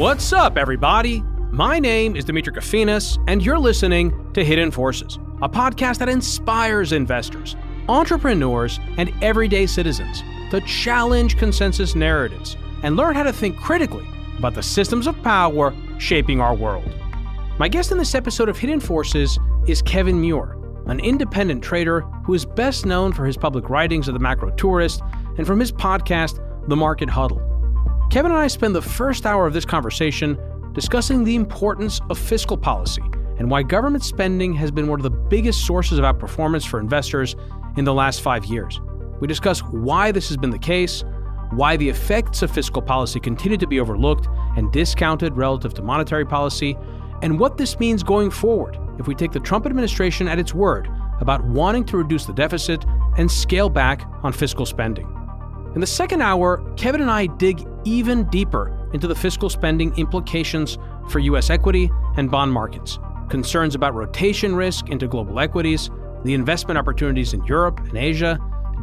What's up, everybody? My name is Demetri Kofinas, and you're listening to Hidden Forces, a podcast that inspires investors, entrepreneurs, and everyday citizens to challenge consensus narratives and learn how to think critically about the systems of power shaping our world. My guest in this episode of Hidden Forces is Kevin Muir, an independent trader who is best known for his public writings of the Macro Tourist and from his podcast, The Market Huddle. Kevin and I spend the first hour of this conversation discussing the importance of fiscal policy and why government spending has been one of the biggest sources of outperformance for investors in the last 5 years. We discuss why this has been the case, why the effects of fiscal policy continue to be overlooked and discounted relative to monetary policy, and what this means going forward if we take the Trump administration at its word about wanting to reduce the deficit and scale back on fiscal spending. In the second hour, Kevin and I dig even deeper into the fiscal spending implications for U.S. equity and bond markets, concerns about rotation risk into global equities, the investment opportunities in Europe and Asia,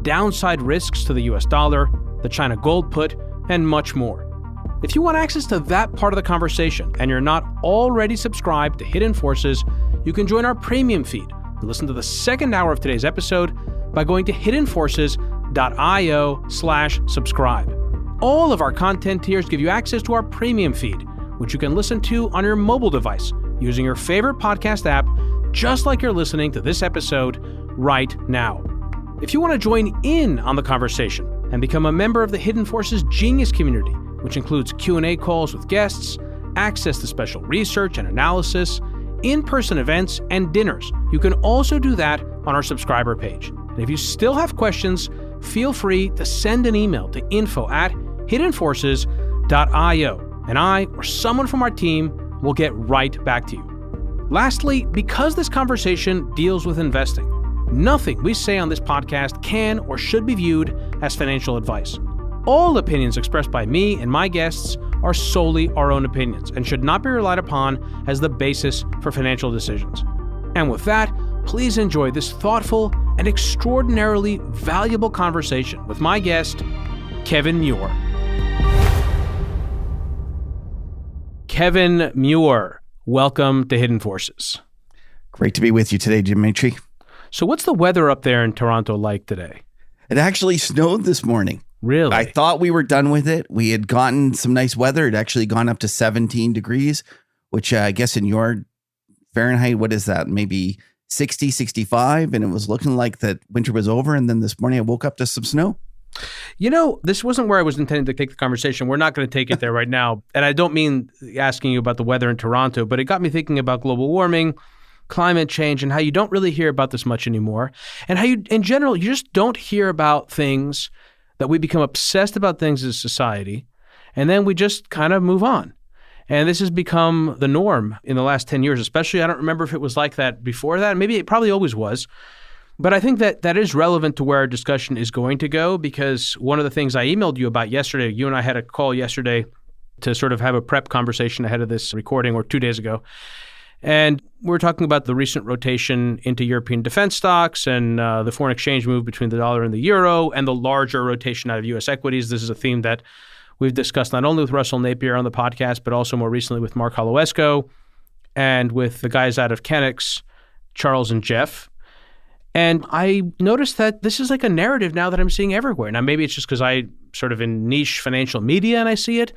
downside risks to the U.S. dollar, the China gold put, and much more. If you want access to that part of the conversation and you're not already subscribed to Hidden Forces, you can join our premium feed and listen to the second hour of today's episode by going to hiddenforces.io/subscribe. All of our content tiers give you access to our premium feed, which you can listen to on your mobile device using your favorite podcast app, just like you're listening to this episode right now. If you want to join in on the conversation and become a member of the Hidden Forces Genius community, which includes Q&A calls with guests, access to special research and analysis, in-person events, and dinners, you can also do that on our subscriber page. And if you still have questions, feel free to send an email to info@hiddenforces.io, and I or someone from our team will get right back to you. Lastly, because this conversation deals with investing, nothing we say on this podcast can or should be viewed as financial advice. All opinions expressed by me and my guests are solely our own opinions and should not be relied upon as the basis for financial decisions. And with that, please enjoy this thoughtful and extraordinarily valuable conversation with my guest, Kevin Muir. Kevin Muir, welcome to Hidden Forces. Great to be with you today, Demetri. So what's the weather up there in Toronto like today? It actually snowed this morning. Really? I thought we were done with it. We had gotten some nice weather. It actually gone up to 17 degrees, which I guess in your Fahrenheit, what is that? Maybe 60, 65. And it was looking like that winter was over. And then this morning I woke up to some snow. You know, this wasn't where I was intending to take the conversation. We're not going to take it there right now. And I don't mean asking you about the weather in Toronto, but it got me thinking about global warming, climate change, and how you don't really hear about this much anymore. And how you, in general, you just don't hear about things that we become obsessed about things as a society, and then we just kind of move on. And this has become the norm in the last 10 years, especially. I don't remember if it was like that before that. Maybe it probably always was. But I think that that is relevant to where our discussion is going to go, because one of the things I emailed you about yesterday, you and I had a call yesterday to sort of have a prep conversation ahead of this recording, or 2 days ago. And we're talking about the recent rotation into European defense stocks and the foreign exchange move between the dollar and the euro and the larger rotation out of U.S. equities. This is a theme that we've discussed not only with Russell Napier on the podcast, but also more recently with Mark Holowesko and with the guys out of Kennex, Charles and Jeff. And I noticed that this is like a narrative now that I'm seeing everywhere. Now, maybe it's just because I sort of in niche financial media and I see it,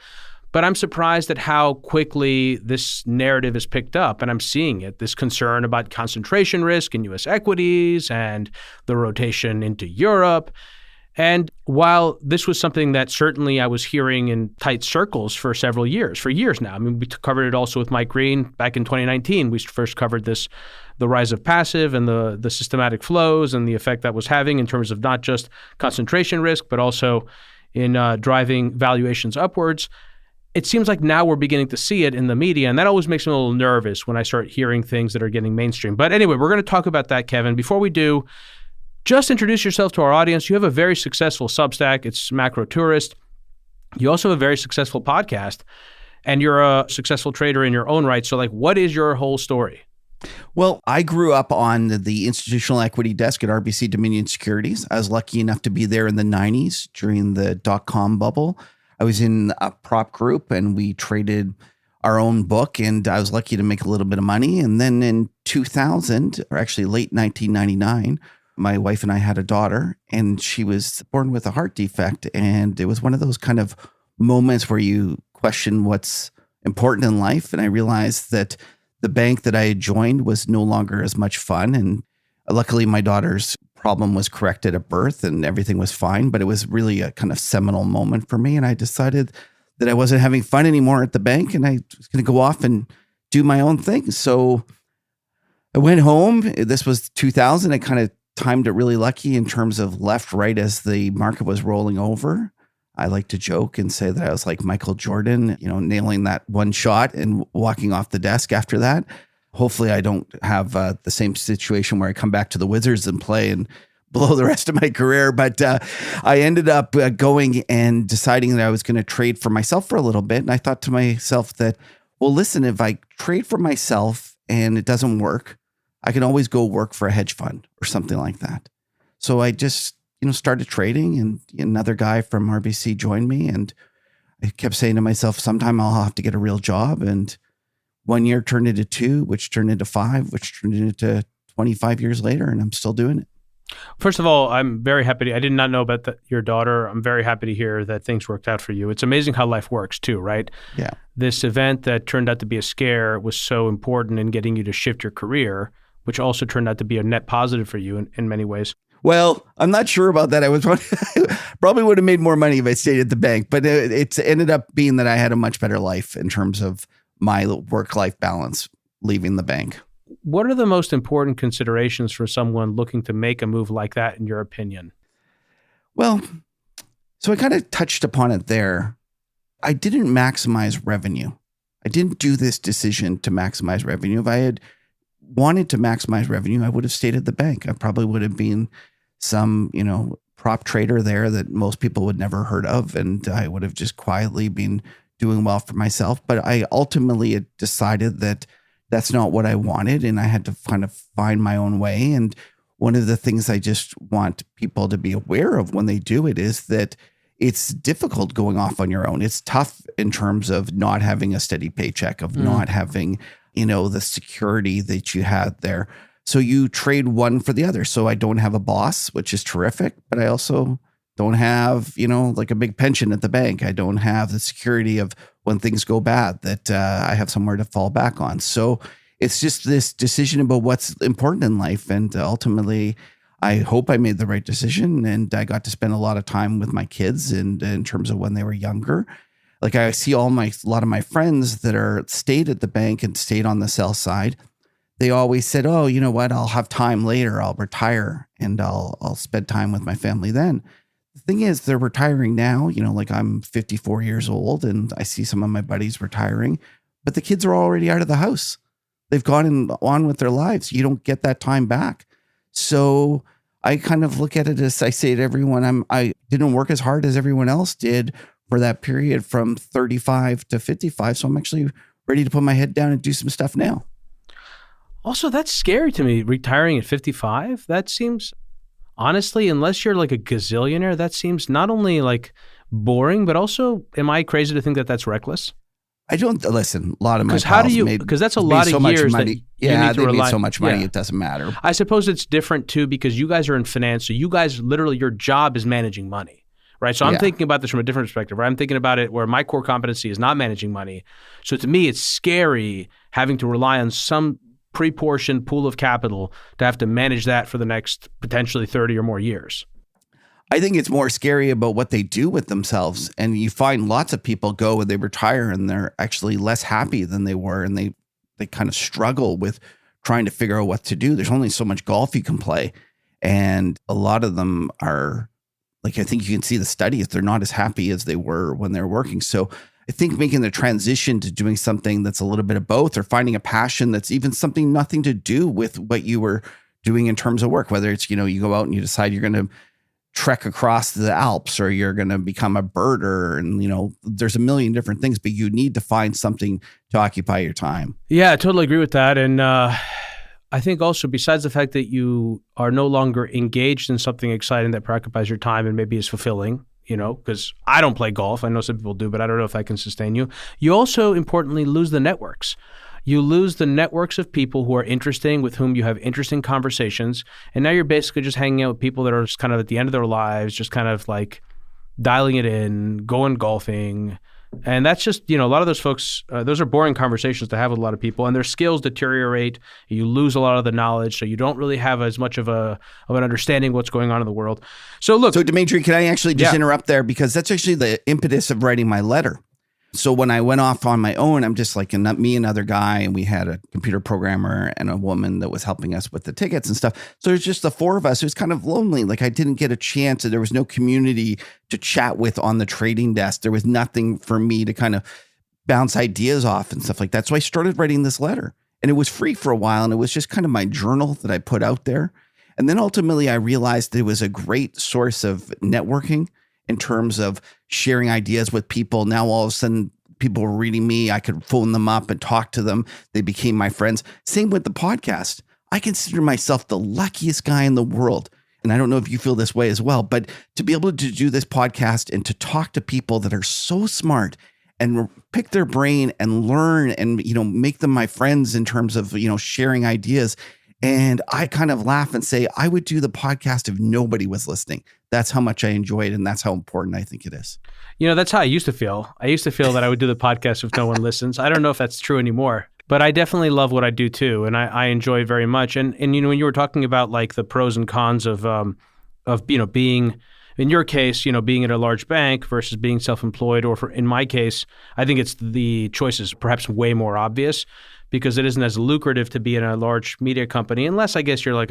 but I'm surprised at how quickly this narrative is picked up, and I'm seeing it, this concern about concentration risk in U.S. equities and the rotation into Europe. And while this was something that certainly I was hearing in tight circles for years now. I mean, we covered it also with Mike Green back in 2019. We first covered this, the rise of passive and the systematic flows and the effect that was having in terms of not just concentration risk, but also in driving valuations upwards. It seems like now we're beginning to see it in the media, and that always makes me a little nervous when I start hearing things that are getting mainstream. But anyway, we're going to talk about that, Kevin. Before we do, just introduce yourself to our audience. You have a very successful Substack. It's Macro Tourist. You also have a very successful podcast, and you're a successful trader in your own right. So, like, what is your whole story? Well, I grew up on the institutional equity desk at RBC Dominion Securities. I was lucky enough to be there in the 90s during the dot-com bubble. I was in a prop group and we traded our own book, and I was lucky to make a little bit of money. And then in 2000, or actually late 1999, my wife and I had a daughter, and she was born with a heart defect. And it was one of those kind of moments where you question what's important in life. And I realized that the bank that I had joined was no longer as much fun. And luckily, my daughter's problem was corrected at birth and everything was fine. But it was really a kind of seminal moment for me. And I decided that I wasn't having fun anymore at the bank and I was going to go off and do my own thing. So I went home. This was 2000. I kind of timed it really lucky in terms of left, right as the market was rolling over. I like to joke and say that I was like Michael Jordan, nailing that one shot and walking off the desk after that. Hopefully I don't have the same situation where I come back to the Wizards and play and blow the rest of my career. But I ended up going and deciding that I was going to trade for myself for a little bit. And I thought to myself that, well, listen, if I trade for myself and it doesn't work, I can always go work for a hedge fund or something like that. So I just, started trading, and another guy from RBC joined me, and I kept saying to myself, sometime I'll have to get a real job. And 1 year turned into 2, which turned into 5, which turned into 25 years later, and I'm still doing it. First of all, I'm very happy. I did not know about your daughter. I'm very happy to hear that things worked out for you. It's amazing how life works too, right? Yeah. This event that turned out to be a scare was so important in getting you to shift your career, which also turned out to be a net positive for you in many ways. Well, I'm not sure about that. I was probably would have made more money if I stayed at the bank, but it's ended up being that I had a much better life in terms of my work-life balance leaving the bank. What are the most important considerations for someone looking to make a move like that, in your opinion? Well, so I kind of touched upon it there. I didn't maximize revenue. I didn't do this decision to maximize revenue. If I had wanted to maximize revenue, I would have stayed at the bank. I probably would have been some, prop trader there that most people would never heard of. And I would have just quietly been doing well for myself. But I ultimately had decided that that's not what I wanted. And I had to kind of find my own way. And one of the things I just want people to be aware of when they do it is that it's difficult going off on your own. It's tough in terms of not having a steady paycheck, of not having, the security that you had there. So you trade one for the other. So I don't have a boss, which is terrific, but I also don't have, like a big pension at the bank. I don't have the security of when things go bad that I have somewhere to fall back on. So it's just this decision about what's important in life. And ultimately, I hope I made the right decision. And I got to spend a lot of time with my kids and in terms of when they were younger. Like I see a lot of my friends that are stayed at the bank and stayed on the sell side. They always said, oh, you know what? I'll have time later. I'll retire and I'll spend time with my family then. The thing is, they're retiring now, like I'm 54 years old and I see some of my buddies retiring, but the kids are already out of the house. They've gone on with their lives. You don't get that time back. So I kind of look at it as I say to everyone, I didn't work as hard as everyone else did for that period from 35 to 55. So I'm actually ready to put my head down and do some stuff now. Also, that's scary to me, retiring at 55. That seems, honestly, unless you're like a gazillionaire, that seems not only like boring, but also, am I crazy to think that that's reckless? I don't listen. A lot of my because that's a lot of years that they made so much money. It doesn't matter. I suppose it's different too because you guys are in finance, so you guys literally your job is managing money, right? So I'm thinking about this from a different perspective. Right? I'm thinking about it where my core competency is not managing money. So to me, it's scary having to rely on some pre-portioned pool of capital to have to manage that for the next potentially 30 or more years. I think it's more scary about what they do with themselves. And you find lots of people go and they retire and they're actually less happy than they were. And they kind of struggle with trying to figure out what to do. There's only so much golf you can play. And a lot of them are like, I think you can see the studies, they're not as happy as they were when they're working. So I think making the transition to doing something that's a little bit of both or finding a passion that's even something nothing to do with what you were doing in terms of work, whether it's, you go out and you decide you're going to trek across the Alps or you're going to become a birder and, there's a million different things, but you need to find something to occupy your time. Yeah, I totally agree with that. And I think also besides the fact that you are no longer engaged in something exciting that preoccupies your time and maybe is fulfilling, because I don't play golf. I know some people do, but I don't know if that can sustain you. You also, importantly, lose the networks. You lose the networks of people who are interesting, with whom you have interesting conversations. And now you're basically just hanging out with people that are just kind of at the end of their lives, just kind of like dialing it in, going golfing. And that's just, a lot of those folks, those are boring conversations to have with a lot of people, and their skills deteriorate. You lose a lot of the knowledge, so you don't really have as much of an understanding of what's going on in the world. So look. So Demetri, can I actually just interrupt there? Because that's actually the impetus of writing my letter. So when I went off on my own, I'm just like me, another guy, and we had a computer programmer and a woman that was helping us with the tickets and stuff. So it's just the four of us. It was kind of lonely. Like I didn't get a chance. There was no community to chat with on the trading desk. There was nothing for me to kind of bounce ideas off and stuff like that. So I started writing this letter, and it was free for a while. And it was just kind of my journal that I put out there. And then ultimately I realized it was a great source of networking in terms of sharing ideas with people. Now, all of a sudden, people were reading me. I could phone them up and talk to them. They became my friends. Same with the podcast. I consider myself the luckiest guy in the world. And I don't know if you feel this way as well, but to be able to do this podcast and to talk to people that are so smart and pick their brain and learn and, make them my friends in terms of, sharing ideas. And I kind of laugh and say, I would do the podcast if nobody was listening. That's how much I enjoy it. And that's how important I think it is. That's how I used to feel. I used to feel that I would do the podcast if no one listens. I don't know if that's true anymore, but I definitely love what I do too. And I enjoy it very much. And when you were talking about like the pros and cons of being, in your case, being at a large bank versus being self-employed, or in my case, I think it's the choice is perhaps way more obvious, because it isn't as lucrative to be in a large media company, unless I guess you're like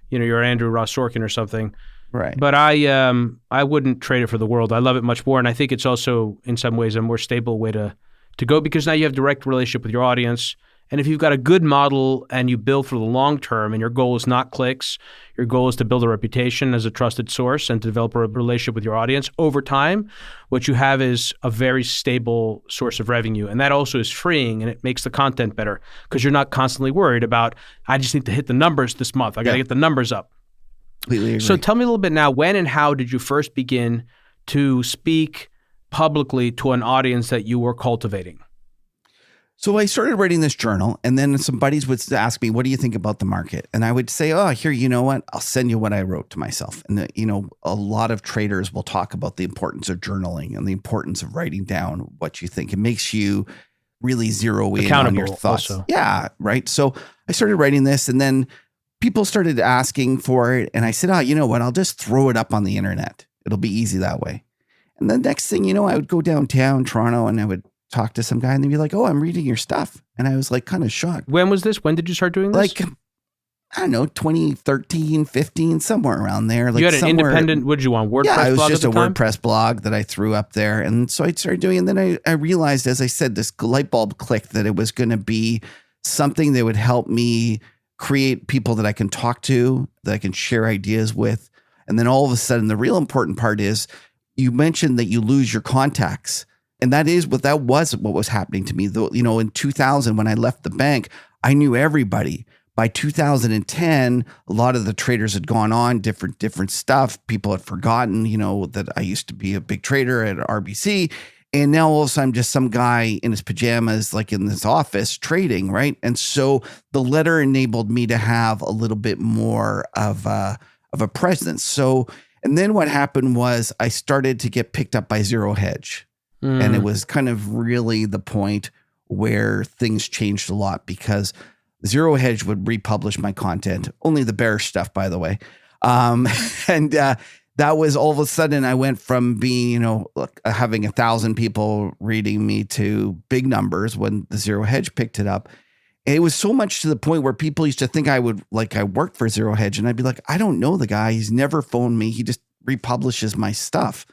you're Andrew Ross Sorkin or something. Right. But I wouldn't trade it for the world. I love it much more. And I think it's also in some ways a more stable way to go, because now you have direct relationship with your audience. And if you've got a good model and you build for the long term, and your goal is not clicks, your goal is to build a reputation as a trusted source and to develop a relationship with your audience over time, what you have is a very stable source of revenue. And that also is freeing, and it makes the content better, because you're not constantly worried about, I just need to hit the numbers this month. I got to get the numbers up. Completely agree. So tell me a little bit now, when and how did you first begin to speak publicly to an audience that you were cultivating? So I started writing this journal, and then some buddies would ask me, what do you think about the market? And I would say, oh, here, you know what? I'll send you what I wrote to myself. And, a lot of traders will talk about the importance of journaling and the importance of writing down what you think. It makes you really zero in on your thoughts. Also. Yeah, right. So I started writing this, and then people started asking for it. And I said, oh, you know what? I'll just throw it up on the internet. It'll be easy that way. And the next thing, I would go downtown Toronto, and I would talk to some guy, and they'd be like, oh, I'm reading your stuff. And I was like kind of shocked. When was this? When did you start doing this? Like, I don't know, 2013, 15, somewhere around there. Like, you had an independent, what did you want, WordPress blog? Yeah, it was just a WordPress blog that I threw up there. And so I started doing it. And then I realized, as I said, this light bulb clicked, that it was going to be something that would help me create people that I can talk to, that I can share ideas with. And then all of a sudden, the real important part is, you mentioned that you lose your contacts. And that was what was happening to me. Though, in 2000, when I left the bank, I knew everybody. By 2010, a lot of the traders had gone on different stuff. People had forgotten, that I used to be a big trader at RBC. And now all of a sudden, I'm just some guy in his pajamas, like in this office trading, right? And so the letter enabled me to have a little bit more of a presence. So, and then what happened was I started to get picked up by Zero Hedge. And it was kind of really the point where things changed a lot, because Zero Hedge would republish my content, only the bearish stuff, by the way. That was all of a sudden I went from being, having 1,000 people reading me to big numbers when the Zero Hedge picked it up. And it was so much to the point where people used to think I worked for Zero Hedge. And I'd be like, I don't know the guy. He's never phoned me. He just republishes my stuff.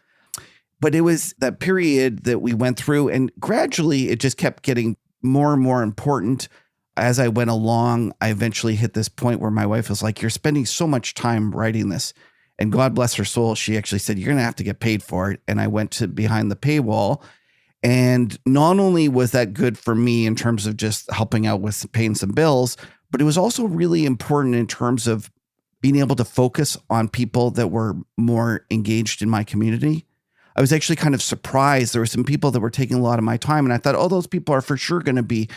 But it was that period that we went through, and gradually it just kept getting more and more important. As I went along, I eventually hit this point where my wife was like, you're spending so much time writing this. And God bless her soul, she actually said, you're going to have to get paid for it. And I went to behind the paywall. And not only was that good for me in terms of just helping out with paying some bills, but it was also really important in terms of being able to focus on people that were more engaged in my community. I was actually kind of surprised. There were some people that were taking a lot of my time, and I thought, oh, those people are for sure going to be,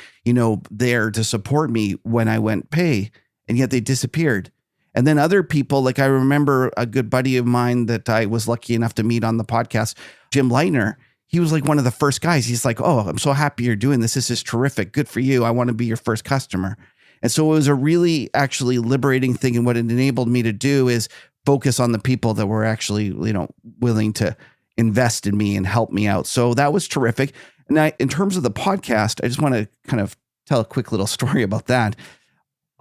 there to support me when I went pay, and yet they disappeared. And then other people, like I remember a good buddy of mine that I was lucky enough to meet on the podcast, Jim Leitner. He was like one of the first guys. He's like, oh, I'm so happy you're doing this. This is terrific. Good for you. I want to be your first customer. And so it was a really actually liberating thing. And what it enabled me to do is focus on the people that were actually, willing to invest in me and help me out. So that was terrific. And in terms of the podcast, I just want to kind of tell a quick little story about that.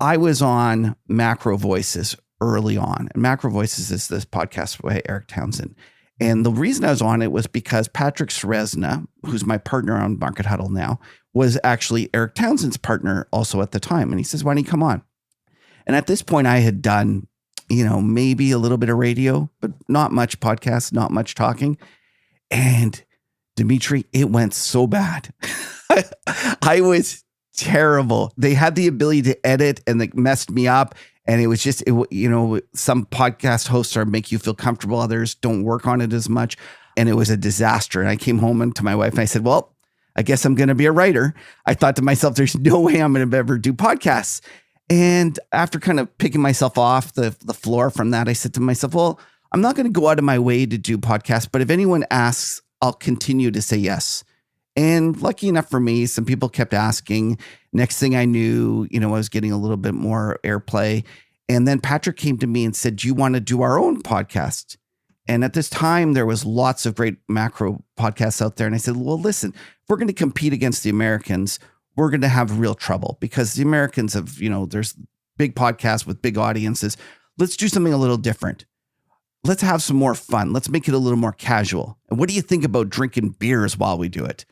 I was on Macro Voices early on. And Macro Voices is this podcast by Eric Townsend. And the reason I was on it was because Patrick Seresna, who's my partner on Market Huddle now, was actually Eric Townsend's partner also at the time. And he says, why don't you come on? And at this point I had done, maybe a little bit of radio, but not much podcast, not much talking. And Demetri, it went so bad. I was terrible. They had the ability to edit and they messed me up. And it was just, some podcast hosts make you feel comfortable. Others don't work on it as much. And it was a disaster. And I came home to my wife and I said, well, I guess I'm going to be a writer. I thought to myself, there's no way I'm going to ever do podcasts. And after kind of picking myself off the floor from that, I said to myself, well, I'm not going to go out of my way to do podcasts, but if anyone asks, I'll continue to say yes. And lucky enough for me, some people kept asking. Next thing I knew, I was getting a little bit more airplay. And then Patrick came to me and said, do you want to do our own podcast? And at this time, there was lots of great macro podcasts out there. And I said, well, listen, if we're going to compete against the Americans, we're going to have real trouble because the Americans have, there's big podcasts with big audiences. Let's do something a little different. Let's have some more fun. Let's make it a little more casual. And what do you think about drinking beers while we do it?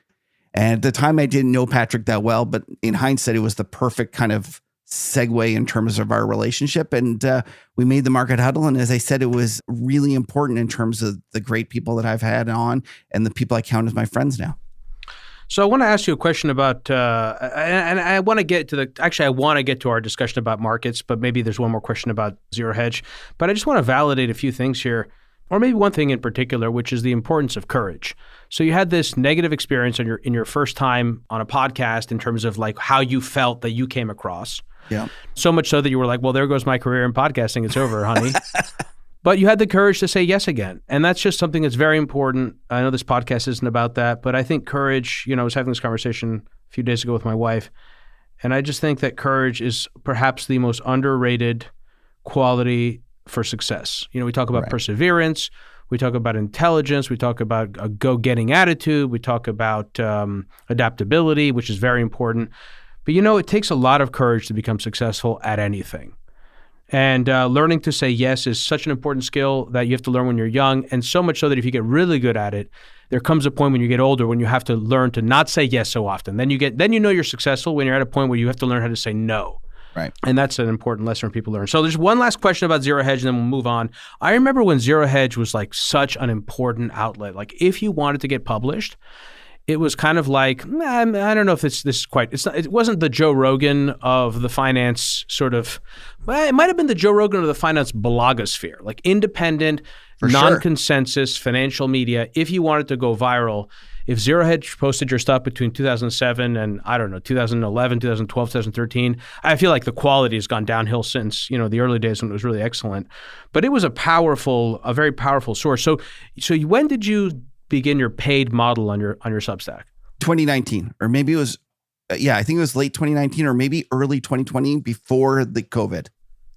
And at the time, I didn't know Patrick that well, but in hindsight, it was the perfect kind of segue in terms of our relationship. And we made the Market Huddle. And as I said, it was really important in terms of the great people that I've had on and the people I count as my friends now. So I want to ask you a question about, and I want to get to I want to get to our discussion about markets, but maybe there's one more question about zero hedge. But I just want to validate a few things here, or maybe one thing in particular, which is the importance of courage. So you had this negative experience in your first time on a podcast in terms of like how you felt that you came across. Yeah. So much so that you were like, well, there goes my career in podcasting. It's over, honey. But you had the courage to say yes again. And that's just something that's very important. I know this podcast isn't about that, but I think courage, I was having this conversation a few days ago with my wife, and I just think that courage is perhaps the most underrated quality for success. We talk about perseverance, we talk about intelligence, we talk about a go-getting attitude, we talk about adaptability, which is very important. But it takes a lot of courage to become successful at anything. And learning to say yes is such an important skill that you have to learn when you're young, and so much so that if you get really good at it, there comes a point when you get older when you have to learn to not say yes so often. Then you're successful when you're at a point where you have to learn how to say no. Right. And that's an important lesson people learn. So there's one last question about zero hedge, and then we'll move on. I remember when zero hedge was like such an important outlet. Like if you wanted to get published, it was kind of like, I don't know if this is quite, it wasn't the Joe Rogan of the finance sort of, it might have been the Joe Rogan of the finance blogosphere, like independent, non-consensus financial media. If you wanted to go viral, if Zero Hedge posted your stuff between 2007 and 2011, 2012, 2013, I feel like the quality has gone downhill since, the early days when it was really excellent. But it was a very powerful source. So when did you begin your paid model on your Substack? 2019, or maybe it was, I think it was late 2019 or maybe early 2020 before the COVID.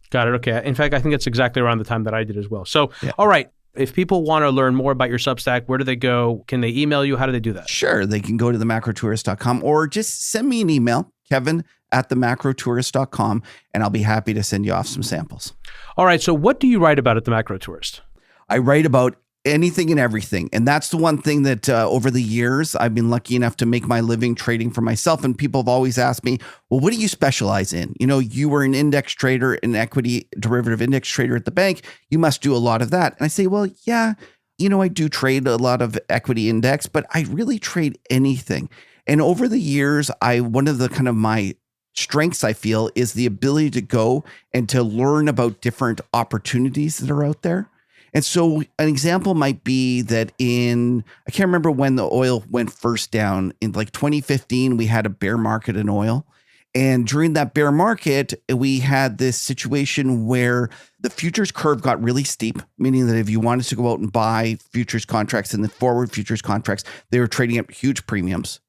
Got it. Okay. In fact, I think that's exactly around the time that I did as well. So, All right. If people want to learn more about your Substack, where do they go? Can they email you? How do they do that? Sure. They can go to themacrotourist.com or just send me an email, kevin@themacrotourist.com, and I'll be happy to send you off some samples. All right. So what do you write about at The Macro Tourist? I write about anything and everything. And that's the one thing that over the years, I've been lucky enough to make my living trading for myself. And people have always asked me, well, what do you specialize in? You were an index trader, an equity derivative index trader at the bank. You must do a lot of that. And I say, well, yeah, I do trade a lot of equity index, but I really trade anything. And over the years, one of the kind of my strengths, I feel, is the ability to go and to learn about different opportunities that are out there. And so an example might be that I can't remember when the oil went first down. In like 2015, we had a bear market in oil. And during that bear market, we had this situation where the futures curve got really steep, meaning that if you wanted to go out and buy futures contracts and the forward futures contracts, they were trading at huge premiums.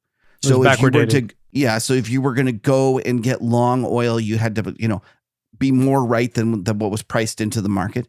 So if you were going to go and get long oil, you had to, be more right than what was priced into the market.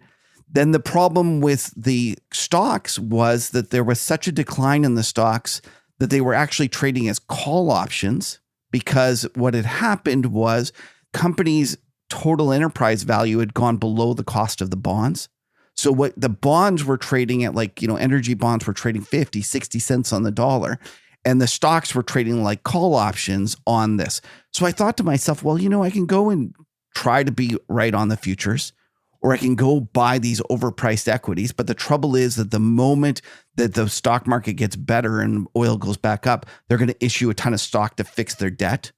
Then the problem with the stocks was that there was such a decline in the stocks that they were actually trading as call options, because what had happened was companies' total enterprise value had gone below the cost of the bonds. So what the bonds were trading at, energy bonds were trading 50, 60 cents on the dollar, and the stocks were trading like call options on this. So I thought to myself, well, I can go and try to be right on the futures, or I can go buy these overpriced equities. But the trouble is that the moment that the stock market gets better and oil goes back up, they're going to issue a ton of stock to fix their debt.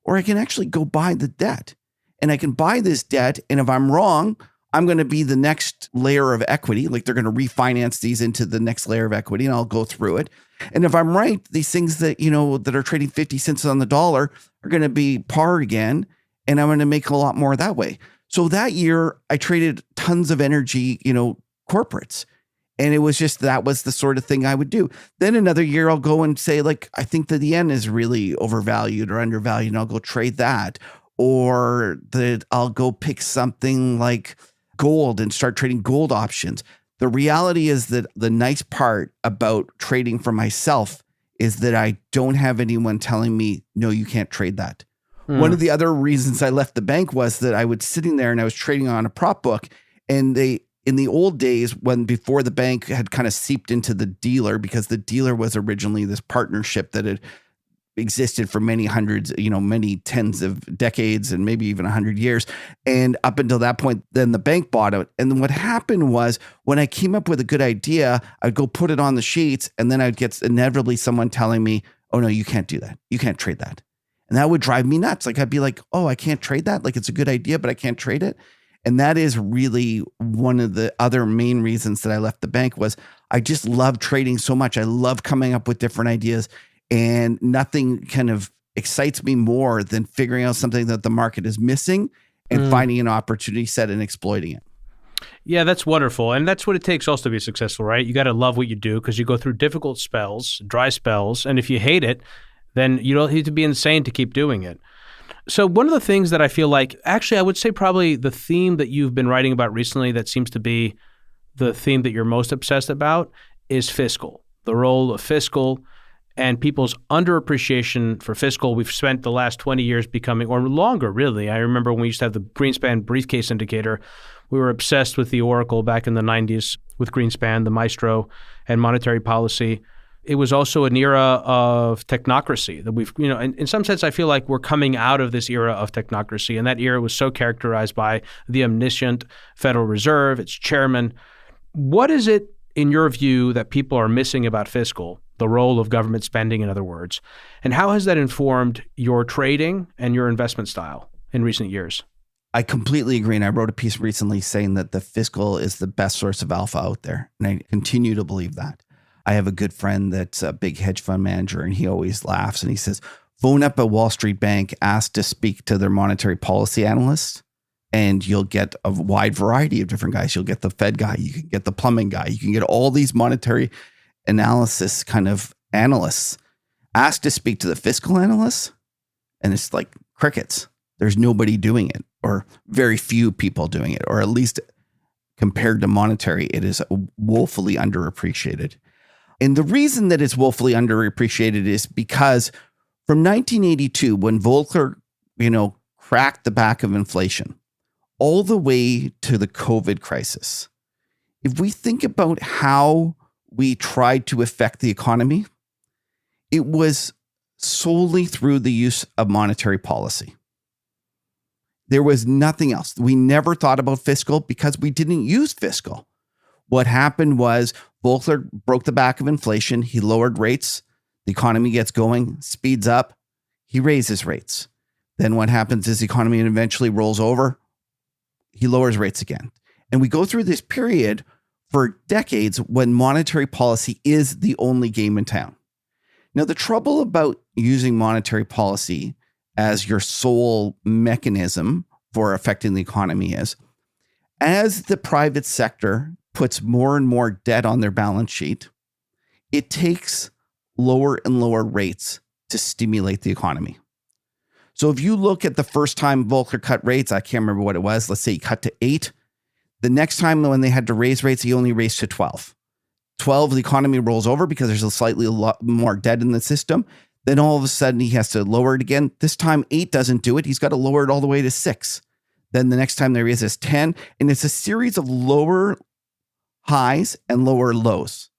Or I can actually go buy the debt, and I can buy this debt. And if I'm wrong, I'm going to be the next layer of equity. Like, they're going to refinance these into the next layer of equity, and I'll go through it. And if I'm right, these things that, that are trading 50 cents on the dollar are going to be par again, and I'm going to make a lot more that way. So that year I traded tons of energy, corporates. And it was just, that was the sort of thing I would do. Then another year I'll go and say, I think that the yen is really overvalued or undervalued, and I'll go trade that. Or that I'll go pick something like gold and start trading gold options. The reality is that the nice part about trading for myself is that I don't have anyone telling me, no, you can't trade that. One of the other reasons I left the bank was that I was sitting there and I was trading on a prop book, and in the old days, before the bank had kind of seeped into the dealer, because the dealer was originally this partnership that had existed for many hundreds, many tens of decades and maybe even 100 years. And up until that point, then the bank bought it. And then what happened was, when I came up with a good idea, I'd go put it on the sheets, and then I'd get inevitably someone telling me, oh no, you can't do that. You can't trade that. And that would drive me nuts. I'd be like, oh, I can't trade that. It's a good idea, but I can't trade it. And that is really one of the other main reasons that I left the bank. Was I just love trading so much. I love coming up with different ideas, and nothing kind of excites me more than figuring out something that the market is missing and finding an opportunity set and exploiting it. Yeah, that's wonderful. And that's what it takes also to be successful, right? You got to love what you do, because you go through difficult spells, dry spells. And if you hate it, then you don't need to be insane to keep doing it. So one of the things that I feel like, actually, I would say probably the theme that you've been writing about recently that seems to be the theme that you're most obsessed about is fiscal, the role of fiscal and people's underappreciation for fiscal. We've spent the last 20 years becoming, or longer really. I remember when we used to have the Greenspan briefcase indicator, we were obsessed with the Oracle back in the 90s with Greenspan, the maestro, and monetary policy. It was also an era of technocracy that we've, in some sense, I feel like we're coming out of this era of technocracy. And that era was so characterized by the omniscient Federal Reserve, its chairman. What is it, in your view, that people are missing about fiscal, the role of government spending, in other words? And how has that informed your trading and your investment style in recent years? I completely agree. And I wrote a piece recently saying that the fiscal is the best source of alpha out there. And I continue to believe that. I have a good friend that's a big hedge fund manager, and he always laughs and he says, phone up a Wall Street bank, ask to speak to their monetary policy analyst, and you'll get a wide variety of different guys. You'll get the Fed guy, you can get the plumbing guy, you can get all these monetary analysis kind of analysts. Ask to speak to the fiscal analysts, and it's like crickets. There's nobody doing it, or very few people doing it, or at least compared to monetary, it is woefully underappreciated. And the reason that it's woefully underappreciated is because from 1982, when Volcker, cracked the back of inflation, all the way to the COVID crisis, if we think about how we tried to affect the economy, it was solely through the use of monetary policy. There was nothing else. We never thought about fiscal because we didn't use fiscal. What happened was Volcker broke the back of inflation. He lowered rates. The economy gets going, speeds up. He raises rates. Then what happens is the economy eventually rolls over. He lowers rates again. And we go through this period for decades when monetary policy is the only game in town. Now, the trouble about using monetary policy as your sole mechanism for affecting the economy is, as the private sector puts more and more debt on their balance sheet, it takes lower and lower rates to stimulate the economy. So if you look at the first time Volcker cut rates, I can't remember what it was. Let's say he cut to 8. The next time when they had to raise rates, he only raised to 12. 12, the economy rolls over because there's a slightly lot more debt in the system. Then all of a sudden he has to lower it again. This time 8 doesn't do it. He's got to lower it all the way to 6. Then the next time they raise is 10. And it's a series of lower highs and lower lows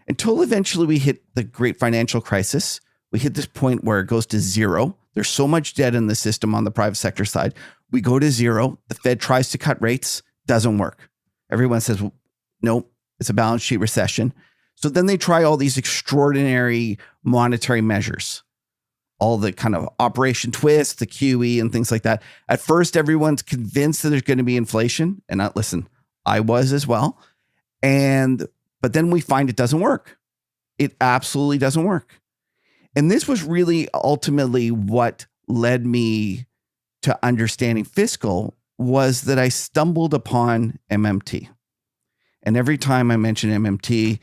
until eventually we hit the great financial crisis. We hit this point where it goes to 0. There's so much debt in the system on the private sector side. We go to 0. The Fed tries to cut rates. Doesn't work. Everyone says, well, nope, it's a balance sheet recession. So then they try all these extraordinary monetary measures, all the kind of Operation Twist, the QE and things like that. At first, everyone's convinced that there's going to be inflation. And listen, I was as well. But then we find it doesn't work. It absolutely doesn't work. And this was really ultimately what led me to understanding Fiscal, was that I stumbled upon MMT. And every time I mention MMT,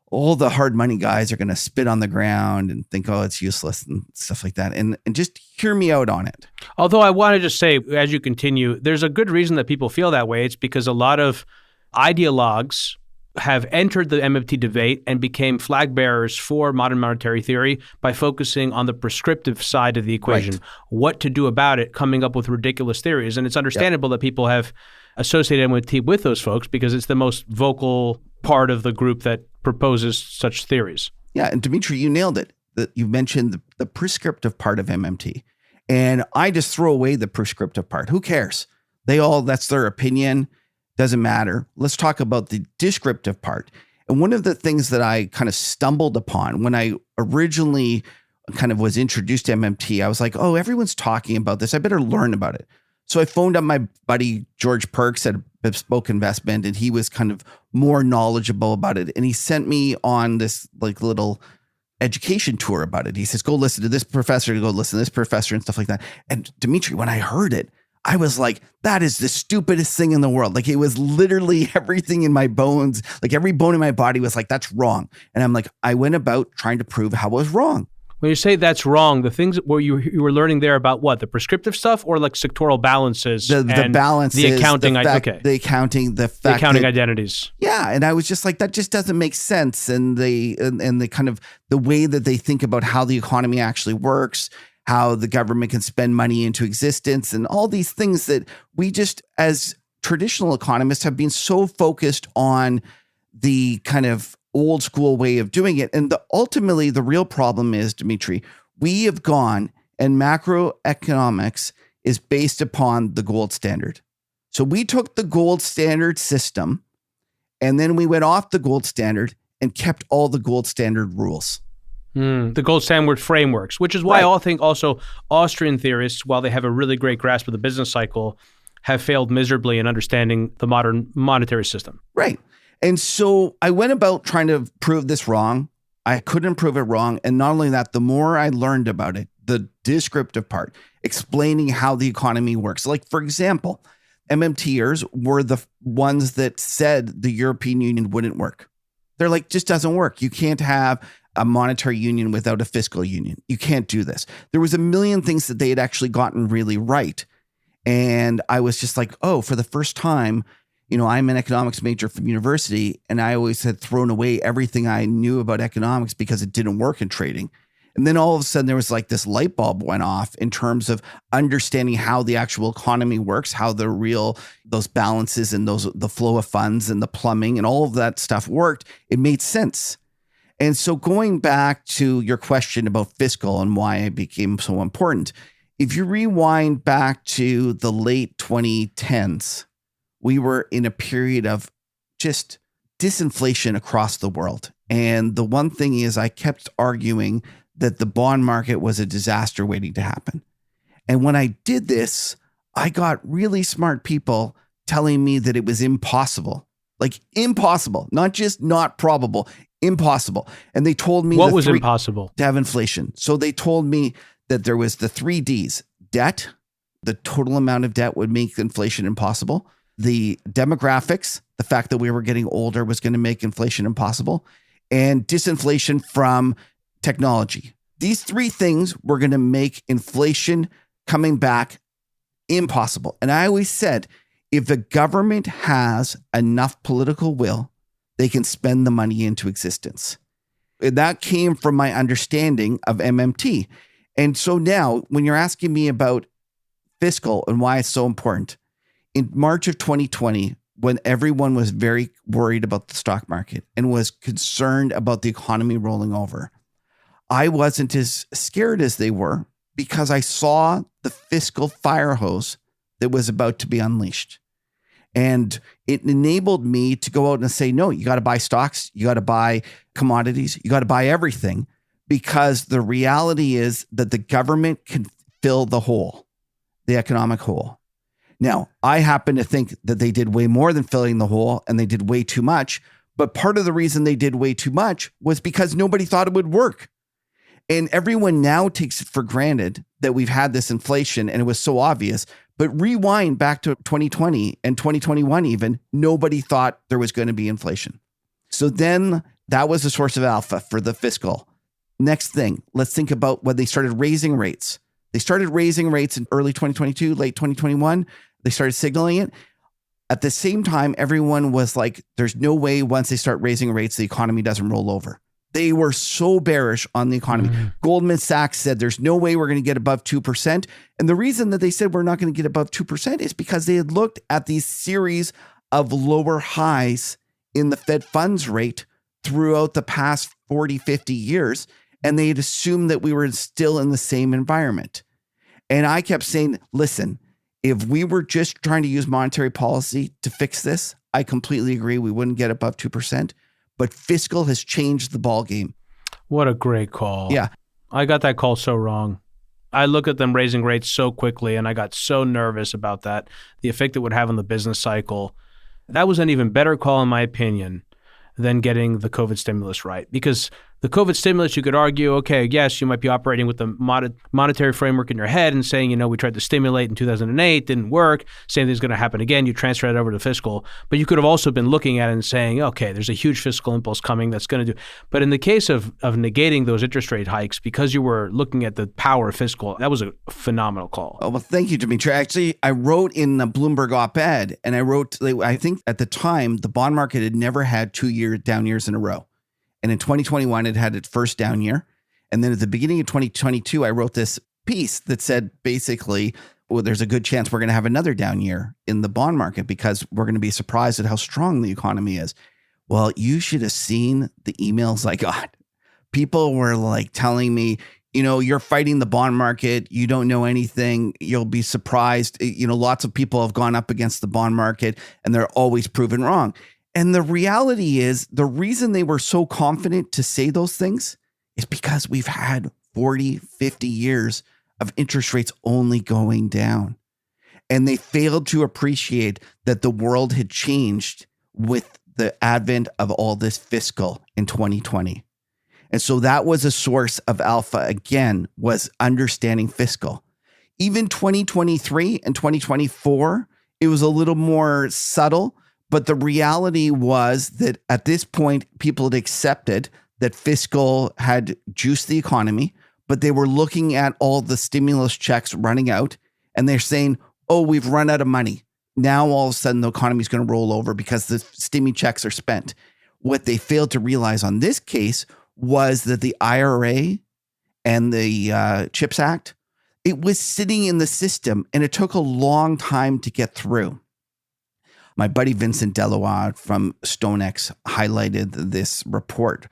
all the hard money guys are going to spit on the ground and think, oh, it's useless and stuff like that. And just hear me out on it. Although I want to just say, as you continue, there's a good reason that people feel that way. It's because a lot of ideologues have entered the MMT debate and became flag bearers for modern monetary theory by focusing on the prescriptive side of the equation, right. What to do about it, coming up with ridiculous theories. And it's understandable that people have associated MMT with those folks because it's the most vocal part of the group that proposes such theories. Yeah, and Demetri, you nailed it. You mentioned the prescriptive part of MMT. And I just throw away the prescriptive part. Who cares? That's their opinion. Doesn't matter. Let's talk about the descriptive part. And one of the things that I kind of stumbled upon when I originally kind of was introduced to MMT, I was like, oh, everyone's talking about this. I better learn about it. So I phoned up my buddy, George Perks at Bespoke Investment, and he was kind of more knowledgeable about it. And he sent me on this like little education tour about it. He says, go listen to this professor, go listen to this professor and stuff like that. And Demetri, when I heard it, I was like, that is the stupidest thing in the world. Like, it was literally everything in my bones. Like, every bone in my body was like, that's wrong. And I'm like, I went about trying to prove how it was wrong. When you say that's wrong, the things where you were learning there about what? The prescriptive stuff or like sectoral balances? The balances. The accounting. The accounting. The accounting identities. Yeah. And I was just like, that just doesn't make sense. And the kind of the way that they think about how the economy actually works, how the government can spend money into existence, and all these things that we just, as traditional economists, have been so focused on the kind of old school way of doing it. And ultimately, the real problem is, Demetri, we have gone, and macroeconomics is based upon the gold standard. So we took the gold standard system, and then we went off the gold standard and kept all the gold standard rules. The gold standard frameworks, which is why I think also Austrian theorists, while they have a really great grasp of the business cycle, have failed miserably in understanding the modern monetary system. Right. And so I went about trying to prove this wrong. I couldn't prove it wrong. And not only that, the more I learned about it, the descriptive part, explaining how the economy works. Like, for example, MMTers were the ones that said the European Union wouldn't work. They're like, just doesn't work. You can't have a monetary union without a fiscal union. You can't do this. There was a million things that they had actually gotten really right. And I was just like, oh, for the first time, I'm an economics major from university, and I always had thrown away everything I knew about economics because it didn't work in trading. And then all of a sudden there was like this light bulb went off in terms of understanding how the actual economy works, how those balances and the flow of funds and the plumbing and all of that stuff worked. It made sense. And so going back to your question about Fiscal and why it became so important, if you rewind back to the late 2010s, we were in a period of just disinflation across the world. And the one thing is, I kept arguing that the bond market was a disaster waiting to happen. And when I did this, I got really smart people telling me that it was impossible Like impossible, not just not probable, impossible. And they told me what was impossible? To have inflation. So they told me that there was the 3 Ds: debt, the total amount of debt would make inflation impossible. The demographics, the fact that we were getting older was going to make inflation impossible, and disinflation from technology. These 3 things were going to make inflation coming back impossible. And I always said, if the government has enough political will, they can spend the money into existence. And that came from my understanding of MMT. And so now when you're asking me about fiscal and why it's so important, in March of 2020, when everyone was very worried about the stock market and was concerned about the economy rolling over, I wasn't as scared as they were because I saw the fiscal fire hose that was about to be unleashed. And it enabled me to go out and say, no, you got to buy stocks, you got to buy commodities, you got to buy everything, because the reality is that the government can fill the hole, the economic hole. Now, I happen to think that they did way more than filling the hole, and they did way too much. But part of the reason they did way too much was because nobody thought it would work. And everyone now takes it for granted that we've had this inflation and it was so obvious. But rewind back to 2020 and 2021 even, nobody thought there was going to be inflation. So then that was a source of alpha for the fiscal. Next thing, let's think about when they started raising rates. They started raising rates in early 2022, late 2021. They started signaling it. At the same time, everyone was like, there's no way once they start raising rates, the economy doesn't roll over. They were so bearish on the economy. Goldman Sachs said there's no way we're going to get above 2%. And the reason that they said we're not going to get above 2% is because they had looked at these series of lower highs in the Fed funds rate throughout the past 40, 50 years. And they had assumed that we were still in the same environment. And I kept saying, listen, if we were just trying to use monetary policy to fix this, I completely agree. We wouldn't get above 2%. But fiscal has changed the ball game. What a great call. Yeah. I got that call so wrong. I look at them raising rates so quickly, and I got so nervous about that, the effect it would have on the business cycle. That was an even better call, in my opinion, than getting the COVID stimulus right. Because the COVID stimulus, you could argue, okay, yes, you might be operating with the monetary framework in your head and saying, we tried to stimulate in 2008, didn't work, same thing's going to happen again, you transfer that over to fiscal. But you could have also been looking at it and saying, okay, there's a huge fiscal impulse coming that's going to do. But in the case of negating those interest rate hikes, because you were looking at the power of fiscal, that was a phenomenal call. Oh, well, thank you, Demetri. Actually, I wrote in a Bloomberg op-ed, and I think at the time, the bond market had never had 2 down years in a row. And in 2021, it had its first down year. And then at the beginning of 2022, I wrote this piece that said basically, well, there's a good chance we're going to have another down year in the bond market because we're going to be surprised at how strong the economy is. Well, you should have seen the emails I got. People were like telling me, you're fighting the bond market. You don't know anything. You'll be surprised. Lots of people have gone up against the bond market and they're always proven wrong. And the reality is the reason they were so confident to say those things is because we've had 40, 50 years of interest rates only going down. And they failed to appreciate that the world had changed with the advent of all this fiscal in 2020. And so that was a source of alpha, again, was understanding fiscal. Even 2023 and 2024, it was a little more subtle. But the reality was that at this point, people had accepted that fiscal had juiced the economy, but they were looking at all the stimulus checks running out and they're saying, oh, we've run out of money. Now, all of a sudden, the economy is going to roll over because the stimmy checks are spent. What they failed to realize on this case was that the IRA and the CHIPS Act, it was sitting in the system and it took a long time to get through. My buddy Vincent Delois from StoneX highlighted this report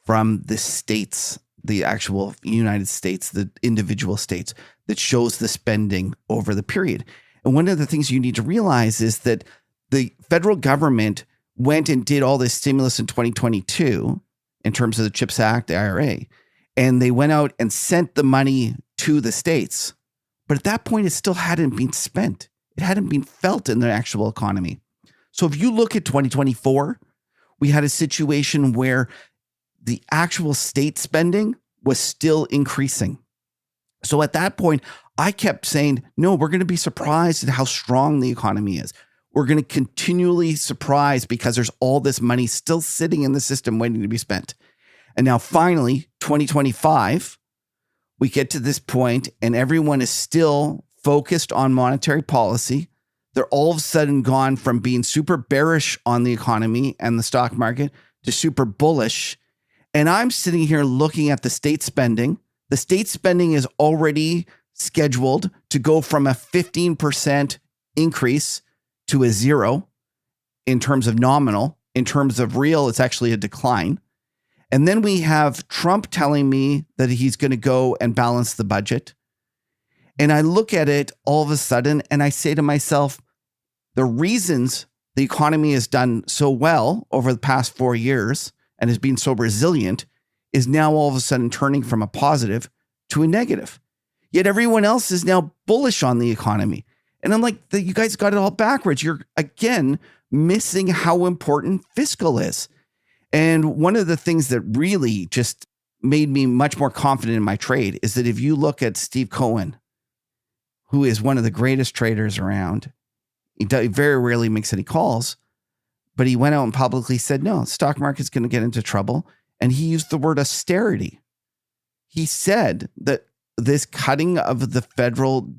from the states, the actual United States, the individual states, that shows the spending over the period. And one of the things you need to realize is that the federal government went and did all this stimulus in 2022 in terms of the CHIPS Act, the IRA, and they went out and sent the money to the states. But at that point, it still hadn't been spent. It hadn't been felt in the actual economy. So if you look at 2024, we had a situation where the actual state spending was still increasing. So at that point, I kept saying, no, we're going to be surprised at how strong the economy is. We're going to continually surprise because there's all this money still sitting in the system waiting to be spent. And now finally, 2025, we get to this point and everyone is still focused on monetary policy. They're all of a sudden gone from being super bearish on the economy and the stock market to super bullish. And I'm sitting here looking at the state spending. The state spending is already scheduled to go from a 15% increase to a 0 in terms of nominal. In terms of real, it's actually a decline. And then we have Trump telling me that he's going to go and balance the budget. And I look at it all of a sudden and I say to myself, the reasons the economy has done so well over the past 4 years and has been so resilient is now all of a sudden turning from a positive to a negative. Yet everyone else is now bullish on the economy. And I'm like, you guys got it all backwards. You're, again, missing how important fiscal is. And one of the things that really just made me much more confident in my trade is that if you look at Steve Cohen, who is one of the greatest traders around, he very rarely makes any calls, but he went out and publicly said, no, the stock market's going to get into trouble. And he used the word austerity. He said that this cutting of the federal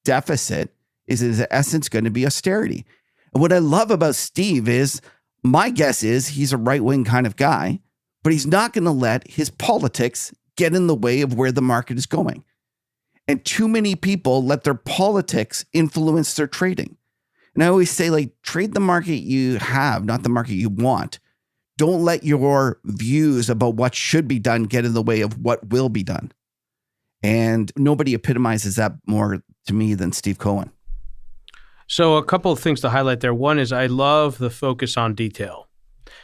deficit is in essence going to be austerity. And what I love about Steve is, my guess is he's a right-wing kind of guy, but he's not going to let his politics get in the way of where the market is going. And too many people let their politics influence their trading. And I always say, like, trade the market you have, not the market you want. Don't let your views about what should be done get in the way of what will be done. And nobody epitomizes that more to me than Steve Cohen. So a couple of things to highlight there. One is I love the focus on detail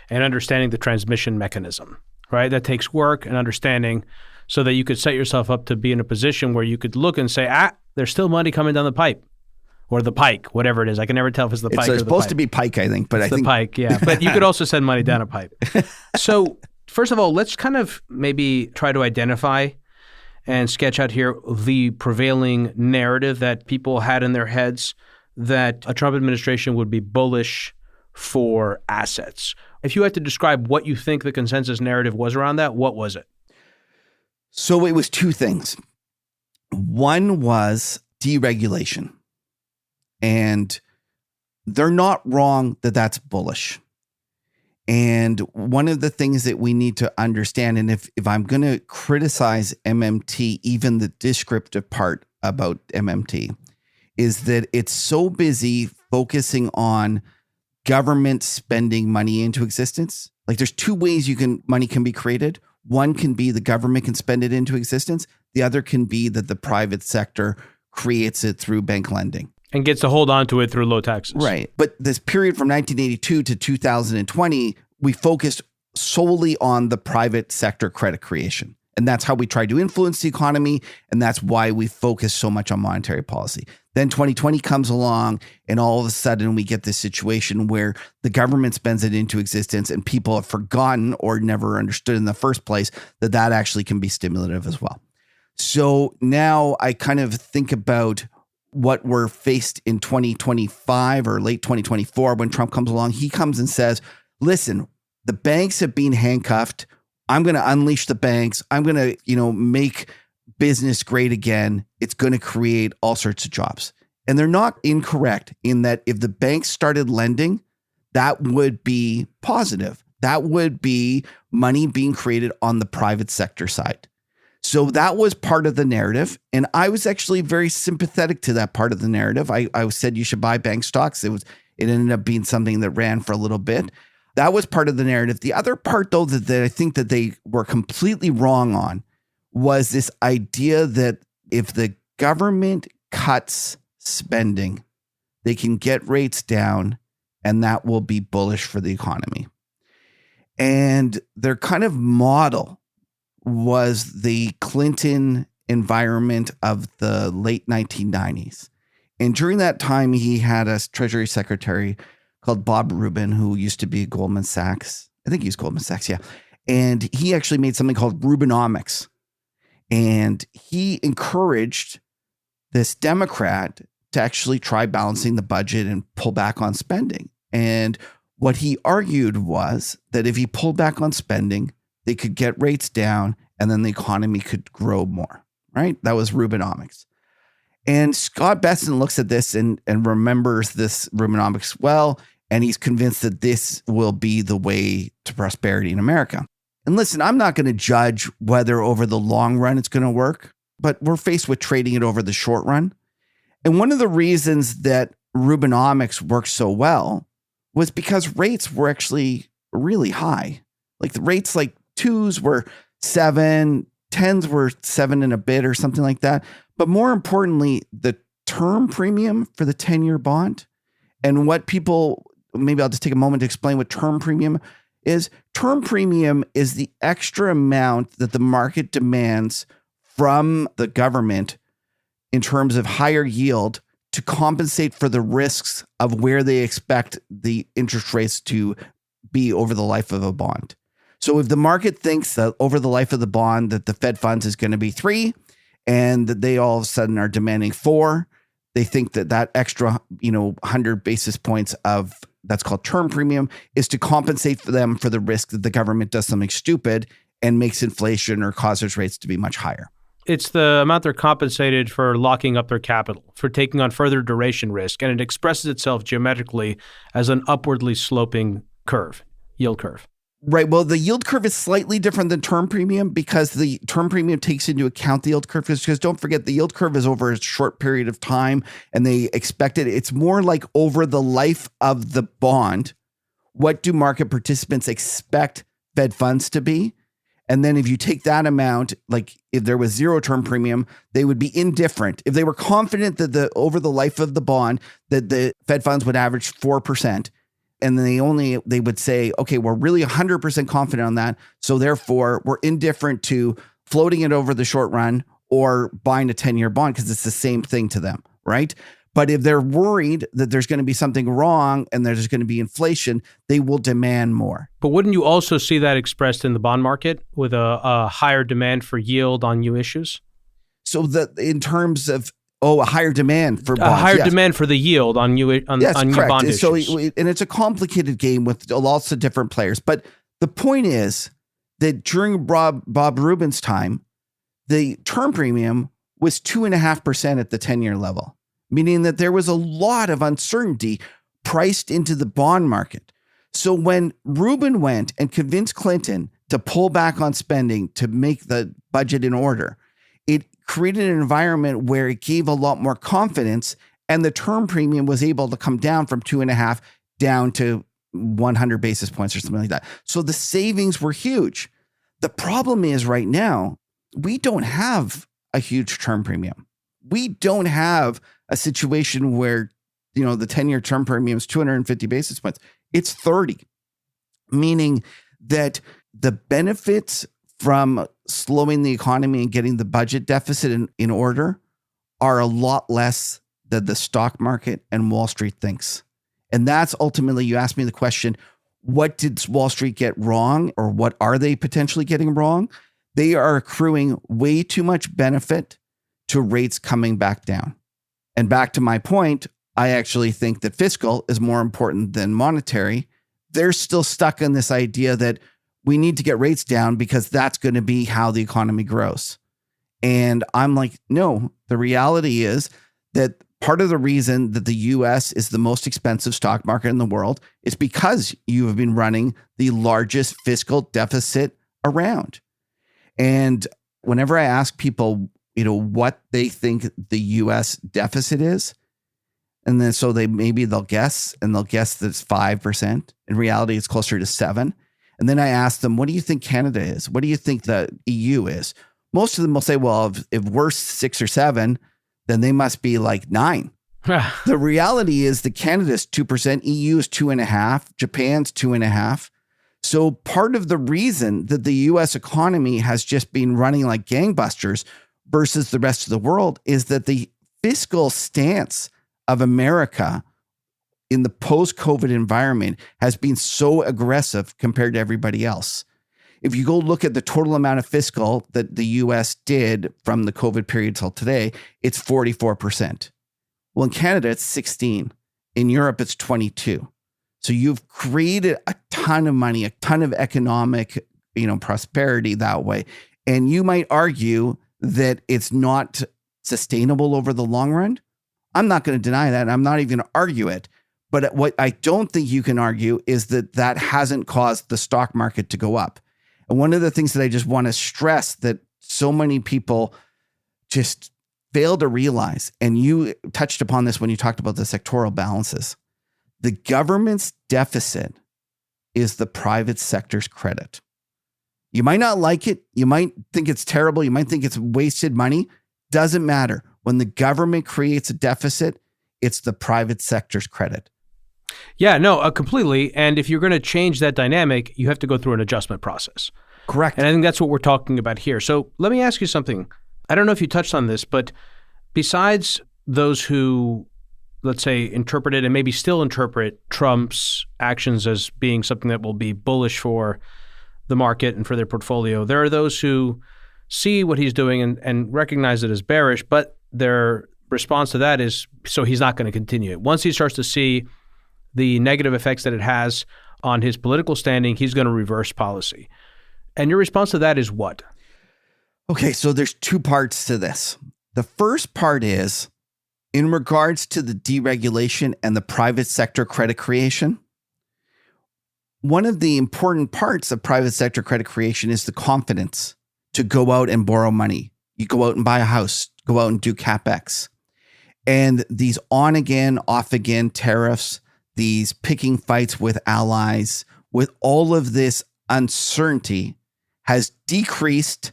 and understanding the transmission mechanism, right? That takes work and understanding so that you could set yourself up to be in a position where you could look and say, there's still money coming down the pipe or the pike, whatever it is. I can never tell if it's the pike or the pipe. It's supposed to be pike, I think. But it's the pike, yeah. But you could also send money down a pipe. So first of all, let's kind of maybe try to identify and sketch out here the prevailing narrative that people had in their heads that a Trump administration would be bullish for assets. If you had to describe what you think the consensus narrative was around that, what was it? So it was two things. One was deregulation. And they're not wrong that that's bullish. And one of the things that we need to understand, and if I'm going to criticize MMT, even the descriptive part about MMT, is that it's so busy focusing on government spending money into existence. Like, there's two ways money can be created. One can be the government can spend it into existence. The other can be that the private sector creates it through bank lending. And gets to hold on to it through low taxes. Right. But this period from 1982 to 2020, we focused solely on the private sector credit creation. And that's how we tried to influence the economy. And that's why we focus so much on monetary policy. Then 2020 comes along and all of a sudden we get this situation where the government spends it into existence and people have forgotten or never understood in the first place that that actually can be stimulative as well. So now I kind of think about what we're faced in 2025 or late 2024 when Trump comes along. He comes and says, listen, the banks have been handcuffed. I'm going to unleash the banks. I'm going to, make business great again. It's going to create all sorts of jobs. And they're not incorrect in that if the banks started lending, that would be positive. That would be money being created on the private sector side. So that was part of the narrative. And I was actually very sympathetic to that part of the narrative. I said you should buy bank stocks. It ended up being something that ran for a little bit. That was part of the narrative. The other part, though, that I think that they were completely wrong on was this idea that if the government cuts spending, they can get rates down and that will be bullish for the economy. And their kind of model was the Clinton environment of the late 1990s. And during that time, he had a Treasury Secretary called Bob Rubin, who used to be at Goldman Sachs. I think he's Goldman Sachs, yeah. And he actually made something called Rubinomics. And he encouraged this Democrat to actually try balancing the budget and pull back on spending. And what he argued was that if he pulled back on spending, they could get rates down and then the economy could grow more, right? That was Rubinomics. And Scott Besson looks at this and remembers this Rubinomics well, and he's convinced that this will be the way to prosperity in America. And listen, I'm not going to judge whether over the long run it's going to work, but we're faced with trading it over the short run. And one of the reasons that Rubinomics worked so well was because rates were actually really high. Like the rates, like 2s were 7, 10s were 7 and a bit or something like that. But more importantly, the term premium for the 10-year bond and what people, maybe I'll just take a moment to explain what term premium is. Term premium is the extra amount that the market demands from the government in terms of higher yield to compensate for the risks of where they expect the interest rates to be over the life of a bond. So if the market thinks that over the life of the bond that the Fed funds is going to be 3 and that they all of a sudden are demanding 4, they think that that extra, 100 basis points of that's called term premium is to compensate for them for the risk that the government does something stupid and makes inflation or causes rates to be much higher. It's the amount they're compensated for locking up their capital, for taking on further duration risk, and it expresses itself geometrically as an upwardly sloping curve, yield curve. Right. Well, the yield curve is slightly different than term premium because the term premium takes into account the yield curve. Because don't forget, the yield curve is over a short period of time and they expect it. It's more like over the life of the bond. What do market participants expect Fed funds to be? And then if you take that amount, like if there was 0 term premium, they would be indifferent. If they were confident that over the life of the bond, that the Fed funds would average 4%. And then they would say, okay, we're really 100% confident on that. So therefore, we're indifferent to floating it over the short run or buying a 10-year bond because it's the same thing to them, right? But if they're worried that there's going to be something wrong and there's going to be inflation, they will demand more. But wouldn't you also see that expressed in the bond market with a higher demand for yield on new issues? So that in terms of a higher demand for bonds. A higher demand for the yield on new bond issues. So, and it's a complicated game with lots of different players. But the point is that during Bob Rubin's time, the term premium was 2.5% at the 10-year level, meaning that there was a lot of uncertainty priced into the bond market. So when Rubin went and convinced Clinton to pull back on spending to make the budget in order, it created an environment where it gave a lot more confidence and the term premium was able to come down from 2.5 down to 100 basis points or something like that. So the savings were huge. The problem is right now, we don't have a huge term premium. We don't have a situation where, the 10-year term premium is 250 basis points. It's 30, meaning that the benefits from slowing the economy and getting the budget deficit in order are a lot less than the stock market and Wall Street thinks. And that's ultimately, you asked me the question, what did Wall Street get wrong or what are they potentially getting wrong? They are accruing way too much benefit to rates coming back down. And back to my point, I actually think that fiscal is more important than monetary. They're still stuck in this idea that we need to get rates down because that's going to be how the economy grows. And I'm like, no, the reality is that part of the reason that the US is the most expensive stock market in the world is because you have been running the largest fiscal deficit around. And whenever I ask people, what they think the US deficit is, and then so they'll guess that it's 5%. In reality, it's closer to 7%. And then I ask them, what do you think Canada is? What do you think the EU is? Most of them will say, well, if we're 6 or 7, then they must be like 9. The reality is that Canada is 2%, EU is 2.5%, Japan's 2.5%. So part of the reason that the US economy has just been running like gangbusters versus the rest of the world is that the fiscal stance of America in the post-COVID environment has been so aggressive compared to everybody else. If you go look at the total amount of fiscal that the US did from the COVID period till today, it's 44%. Well, in Canada, it's 16. In Europe, it's 22. So you've created a ton of money, a ton of economic, prosperity that way. And you might argue that it's not sustainable over the long run. I'm not going to deny that. I'm not even going to argue it. But what I don't think you can argue is that hasn't caused the stock market to go up. And one of the things that I just want to stress that so many people just fail to realize, and you touched upon this when you talked about the sectoral balances, the government's deficit is the private sector's credit. You might not like it. You might think it's terrible. You might think it's wasted money. Doesn't matter. When the government creates a deficit, it's the private sector's credit. Yeah, no, completely. And if you're going to change that dynamic, you have to go through an adjustment process. Correct. And I think that's what we're talking about here. So let me ask you something. I don't know if you touched on this, but besides those who, let's say, interpreted and maybe still interpret Trump's actions as being something that will be bullish for the market and for their portfolio, there are those who see what he's doing and recognize it as bearish, but their response to that is, so he's not going to continue it. Once he starts to see the negative effects that it has on his political standing, he's going to reverse policy. And your response to that is what? Okay, so there's two parts to this. The first part is in regards to the deregulation and the private sector credit creation. One of the important parts of private sector credit creation is the confidence to go out and borrow money. You go out and buy a house, go out and do CapEx. And these on again, off again tariffs, these picking fights with allies, with all of this uncertainty has decreased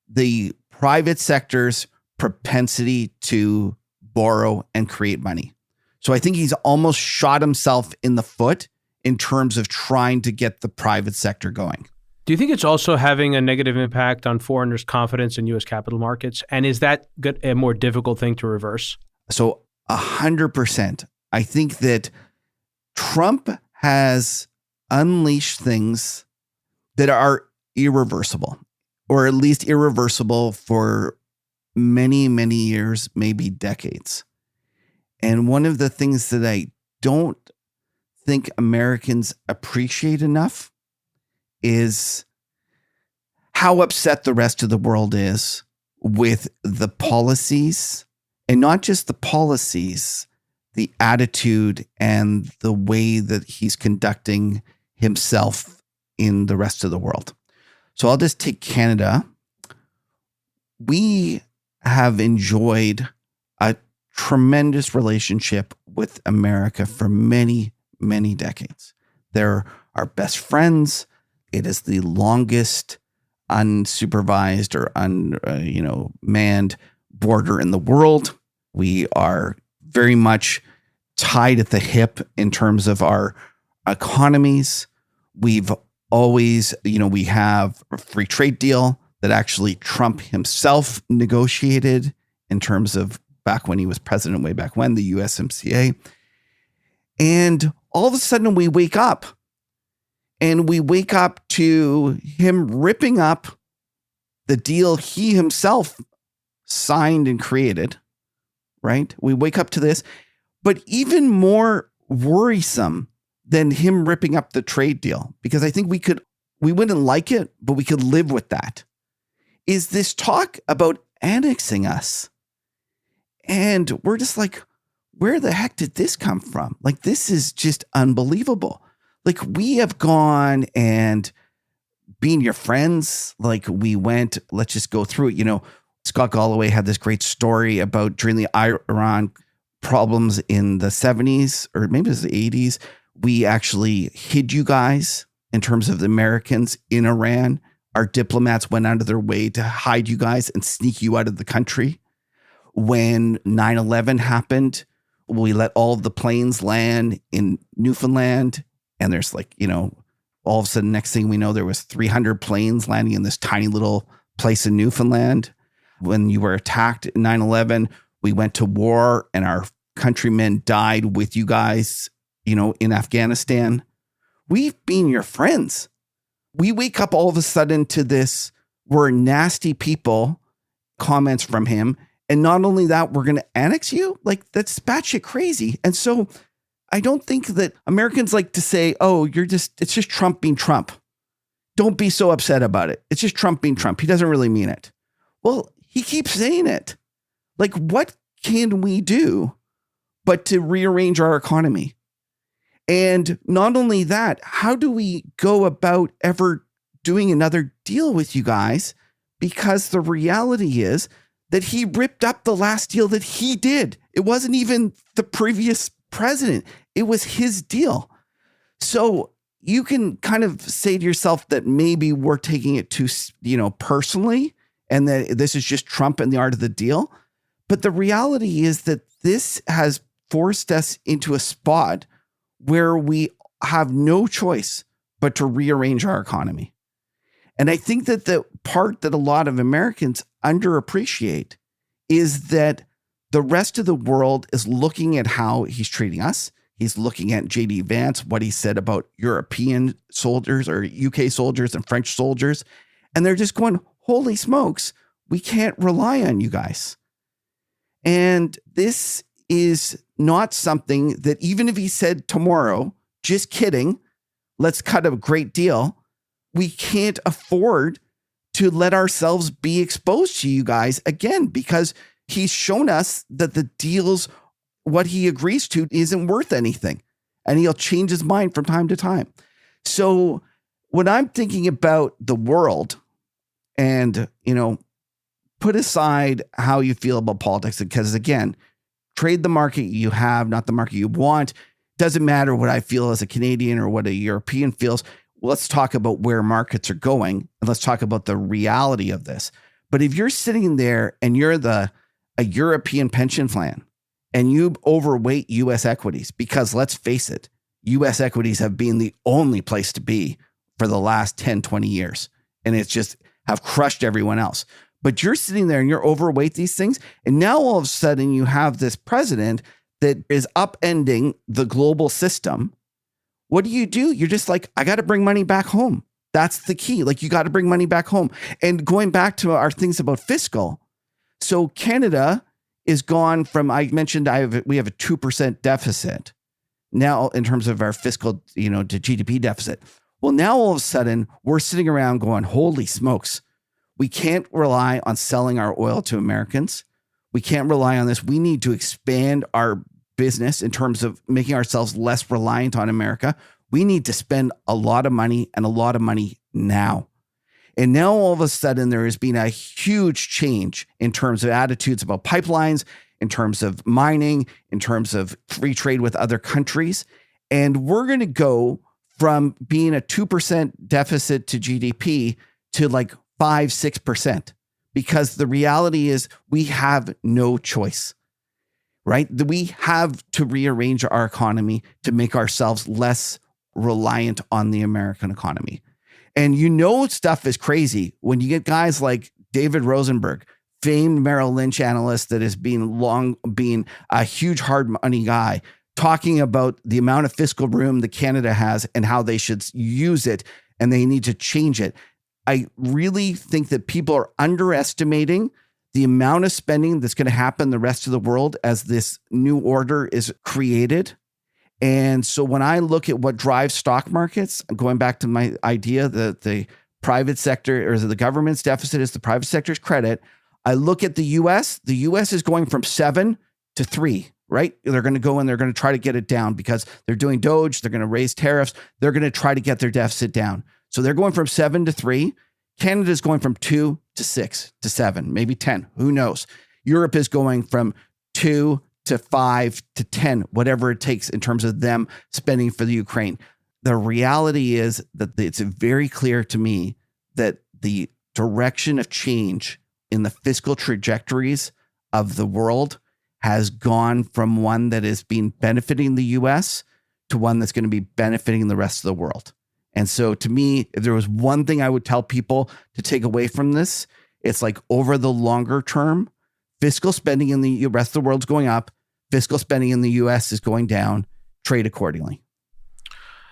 the private sector's propensity to borrow and create money. So I think he's almost shot himself in the foot in terms of trying to get the private sector going. Do you think it's also having a negative impact on foreigners' confidence in U.S. capital markets? And is that a more difficult thing to reverse? So 100%. I think that Trump has unleashed things that are irreversible, or at least irreversible for many, many years, maybe decades. And one of the things that I don't think Americans appreciate enough is how upset the rest of the world is with the policies, and not just the policies, the attitude and the way that he's conducting himself in the rest of the world. So I'll just take Canada. We have enjoyed a tremendous relationship with America for many, many decades. They're our best friends. It is the longest unsupervised or manned border in the world. We are very much tied at the hip in terms of our economies. We've always, we have a free trade deal that actually Trump himself negotiated in terms of back when he was president, way back when, the USMCA. And all of a sudden we wake up to him ripping up the deal he himself signed and created, right? We wake up to this, but even more worrisome than him ripping up the trade deal, because I think we wouldn't like it, but we could live with that, is this talk about annexing us. And we're just like, where the heck did this come from? Like, this is just unbelievable. Like, we have gone and been your friends. Like, we went, let's just go through it. Scott Galloway had this great story about during the Iran problems in the 70s, or maybe it was the 80s. We actually hid you guys in terms of the Americans in Iran. Our diplomats went out of their way to hide you guys and sneak you out of the country. When 9/11 happened, we let all of the planes land in Newfoundland. And there's all of a sudden, next thing we know, there was 300 planes landing in this tiny little place in Newfoundland. When you were attacked in 9/11, we went to war and our countrymen died with you guys in Afghanistan. We've been your friends. We wake up all of a sudden to this, we're nasty people, comments from him. And not only that, we're going to annex you. Like, that's batshit crazy. And so I don't think that Americans like to say, oh, it's just Trump being Trump. Don't be so upset about it. It's just Trump being Trump. He doesn't really mean it. Well, he keeps saying it. Like, what can we do but to rearrange our economy? And not only that, how do we go about ever doing another deal with you guys? Because the reality is that he ripped up the last deal that he did. It wasn't even the previous president. It was his deal. So you can kind of say to yourself that maybe we're taking it too, personally, and that this is just Trump and the art of the deal. But the reality is that this has forced us into a spot where we have no choice but to rearrange our economy. And I think that the part that a lot of Americans underappreciate is that the rest of the world is looking at how he's treating us. He's looking at JD Vance, what he said about European soldiers or UK soldiers and French soldiers. And they're just going, holy smokes, we can't rely on you guys. And this is not something that, even if he said tomorrow, just kidding, let's cut a great deal, we can't afford to let ourselves be exposed to you guys again, because he's shown us that the deals, what he agrees to, isn't worth anything. And he'll change his mind from time to time. So when I'm thinking about the world and, put aside how you feel about politics, because again, trade the market you have, not the market you want. Doesn't matter what I feel as a Canadian or what a European feels. Let's talk about where markets are going, and let's talk about the reality of this. But if you're sitting there and you're a European pension plan and you overweight U.S. equities, because let's face it, U.S. equities have been the only place to be for the last 10, 20 years. And it's just have crushed everyone else. But you're sitting there and you're overweight these things. And now all of a sudden you have this president that is upending the global system. What do? You're just like, I got to bring money back home. That's the key. Like, you got to bring money back home. And going back to our things about fiscal. So Canada is gone from, I mentioned we have a 2% deficit now in terms of our fiscal, to GDP deficit. Well, now all of a sudden we're sitting around going, holy smokes. We can't rely on selling our oil to Americans. We can't rely on this. We need to expand our business in terms of making ourselves less reliant on America. We need to spend a lot of money, and a lot of money now. And now all of a sudden there has been a huge change in terms of attitudes about pipelines, in terms of mining, in terms of free trade with other countries. And we're going to go from being a 2% deficit to GDP to like 5-6%, because the reality is we have no choice, right? We have to rearrange our economy to make ourselves less reliant on the American economy. And stuff is crazy when you get guys like David Rosenberg, famed Merrill Lynch analyst that has been a huge hard money guy, talking about the amount of fiscal room that Canada has and how they should use it and they need to change it. I really think that people are underestimating the amount of spending that's going to happen in the rest of the world as this new order is created. And so when I look at what drives stock markets, going back to my idea that the private sector or the government's deficit is the private sector's credit, I look at the US. The US is going from 7 to 3, right? They're going to go and they're going to try to get it down because they're doing Doge. They're going to raise tariffs. They're going to try to get their deficit down. So they're going from 7 to 3. Canada is going from 2 to 6 to 7, maybe 10. Who knows? Europe is going from 2 to 5 to 10, whatever it takes in terms of them spending for the Ukraine. The reality is that it's very clear to me that the direction of change in the fiscal trajectories of the world has gone from one that has been benefiting the US to one that's going to be benefiting the rest of the world. And so to me, if there was one thing I would tell people to take away from this, it's like, over the longer term, fiscal spending in the rest of the world's going up, fiscal spending in the US is going down. trade accordingly.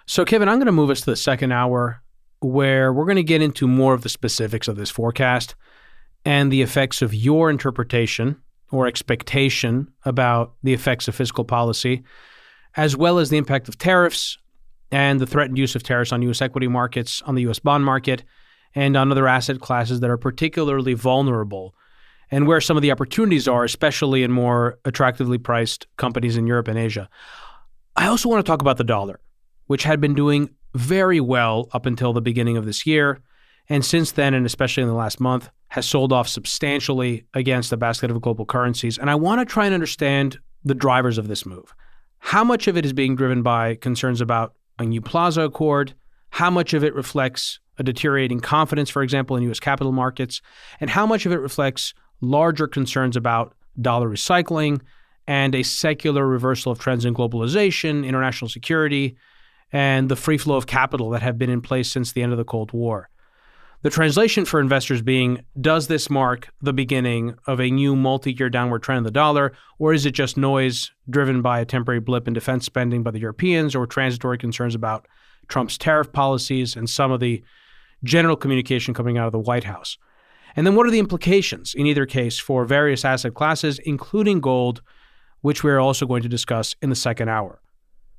So, Kevin, I'm going to move us to the second hour where we're going to get into more of the specifics of this forecast and the effects of your interpretation or expectation about the effects of fiscal policy, as well as the impact of tariffs and the threatened use of tariffs on U.S. equity markets, on the U.S. bond market, and on other asset classes that are particularly vulnerable, and where some of the opportunities are, especially in more attractively priced companies in Europe and Asia. I also want to talk about the dollar, which had been doing very well up until the beginning of this year, and since then, and especially in the last month, has sold off substantially against a basket of global currencies. And I want to try and understand the drivers of this move. How much of it is being driven by concerns about a new Plaza Accord? How much of it reflects a deteriorating confidence, for example, in U.S. capital markets? And how much of it reflects larger concerns about dollar recycling and a secular reversal of trends in globalization, international security, and the free flow of capital that have been in place since the end of the Cold War? The translation for investors being, does this mark the beginning of a new multi-year downward trend in the dollar, or is it just noise driven by a temporary blip in defense spending by the Europeans or transitory concerns about Trump's tariff policies and some of the general communication coming out of the White House? And then what are the implications in either case for various asset classes, including gold, which we're also going to discuss in the second hour?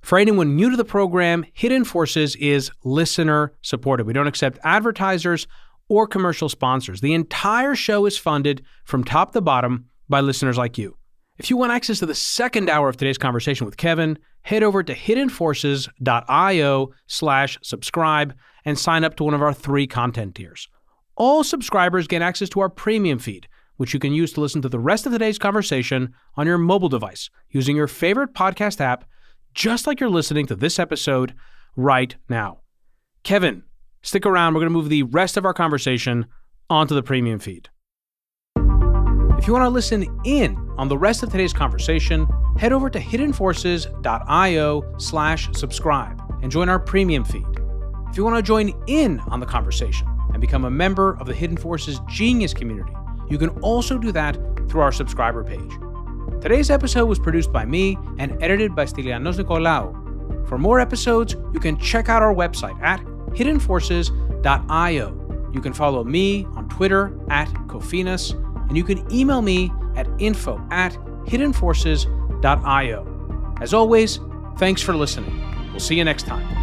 For anyone new to the program, Hidden Forces is listener supported. We don't accept advertisers or commercial sponsors. The entire show is funded from top to bottom by listeners like you. If you want access to the second hour of today's conversation with Kevin, head over to hiddenforces.io/subscribe and sign up to one of our 3 content tiers. All subscribers get access to our premium feed, which you can use to listen to the rest of today's conversation on your mobile device using your favorite podcast app, just like you're listening to this episode right now. Kevin, stick around. We're going to move the rest of our conversation onto the premium feed. If you want to listen in on the rest of today's conversation, head over to hiddenforces.io/subscribe and join our premium feed. If you want to join in on the conversation and become a member of the Hidden Forces Genius community, you can also do that through our subscriber page. Today's episode was produced by me and edited by Stylianos Nicolaou. For more episodes, you can check out our website at hiddenforces.io. You can follow me on Twitter at Kofinas, and you can email me at info@hiddenforces.io. As always, thanks for listening. We'll see you next time.